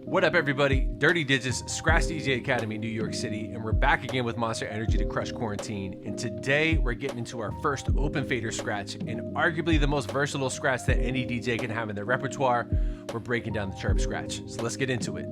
What up, everybody? Dirty Digits, Scratch DJ Academy, New York City, and we're back again with Monster Energy to crush quarantine. And today we're getting into our first open fader scratch, and arguably the most versatile scratch that any DJ can have in their repertoire. We're breaking down the Chirp Scratch. So let's get into it.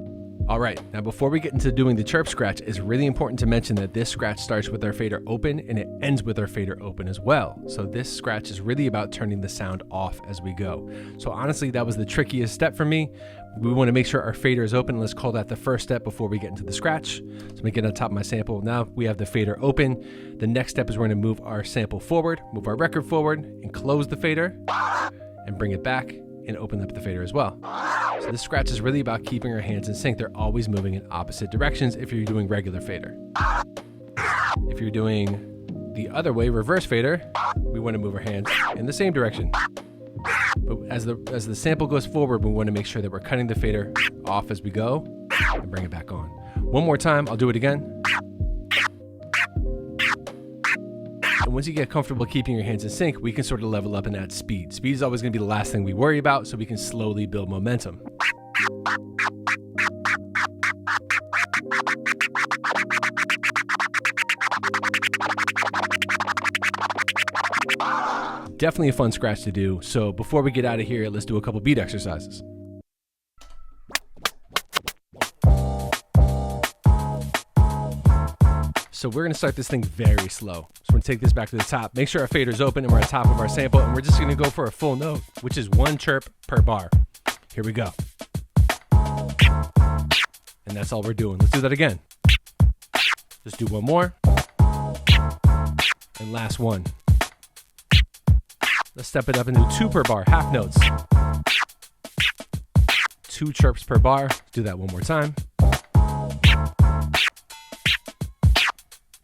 All right, now before we get into doing the Chirp Scratch, it's really important to mention that this scratch starts with our fader open and it ends with our fader open as well. So this scratch is really about turning the sound off as we go. So honestly, that was the trickiest step for me. We want to make sure our fader is open. Let's call that the first step before we get into the scratch. So let me get on top of my sample. Now we have the fader open. The next step is we're going to move our sample forward, move our record forward, and close the fader, and bring it back and open up the fader as well. So this scratch is really about keeping our hands in sync. They're always moving in opposite directions if you're doing regular fader. If you're doing the other way, reverse fader, we want to move our hands in the same direction. But as the sample goes forward, we want to make sure that we're cutting the fader off as we go and bring it back on. One more time, I'll do it again. And once you get comfortable keeping your hands in sync, we can sort of level up and add speed. Speed is always going to be the last thing we worry about, so we can slowly build momentum. Definitely a fun scratch to do. So before we get out of here, let's do a couple beat exercises. So we're going to start this thing very slow. So we're going to take this back to the top. Make sure our fader's open and we're on top of our sample. And we're just going to go for a full note, which is one chirp per bar. Here we go. And that's all we're doing. Let's do that again. Just do one more. And last one. Let's step it up and do 2 per bar, half notes. 2 chirps per bar. Let's do that one more time.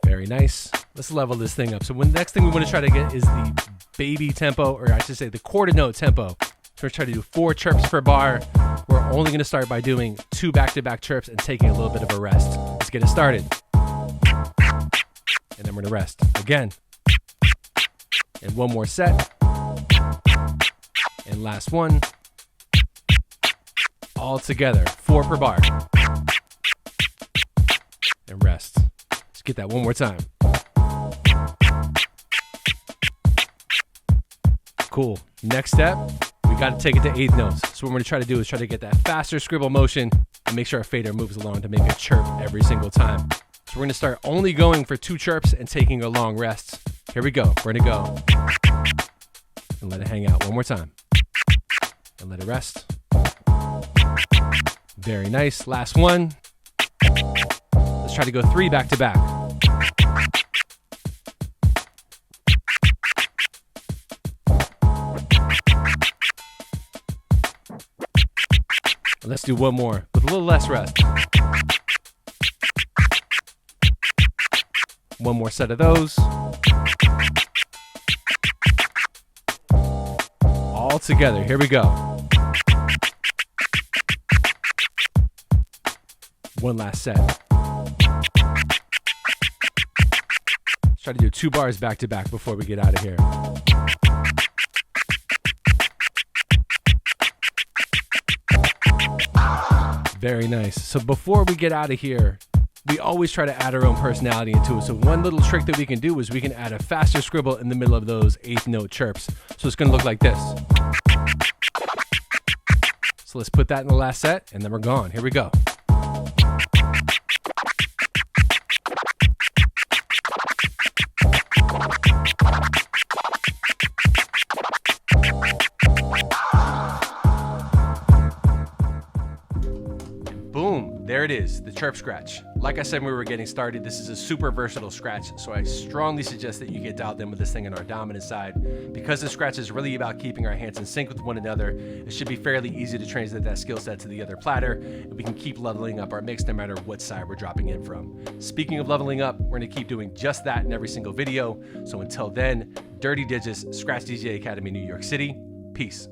Very nice. Let's level this thing up. So the next thing we want to try to get is the baby tempo, or I should say the quarter note tempo. So we're trying to do 4 chirps per bar. We're only going to start by doing 2 back-to-back chirps and taking a little bit of a rest. Let's get it started. And then we're going to rest again. And one more set. And last one. All together, 4 per bar. And rest. Let's get that one more time. Cool. Next step, we got to take it to 8th notes. So what we're going to try to do is try to get that faster scribble motion and make sure our fader moves along to make a chirp every single time. So we're going to start only going for 2 chirps and taking a long rest. Here we go. We're going to go. And let it hang out one more time. And let it rest. Very nice. Last one. Let's try to go 3 back to back. Let's do one more with a little less rest. One more set of those. All together. Here we go. One last set. Let's try to do 2 bars back to back before we get out of here. Very nice. So before we get out of here, we always try to add our own personality into it. So one little trick that we can do is we can add a faster scribble in the middle of those 8th note chirps. So it's going to look like this. So let's put that in the last set and then we're gone. Here we go. Boom, there it is, the Chirp Scratch. Like I said when we were getting started, this is a super versatile scratch, so I strongly suggest that you get dialed in with this thing on our dominant side. Because the scratch is really about keeping our hands in sync with one another, it should be fairly easy to translate that skill set to the other platter, and we can keep leveling up our mix no matter what side we're dropping in from. Speaking of leveling up, we're gonna keep doing just that in every single video, so until then, Dirty Digits, Scratch DJ Academy, New York City, peace.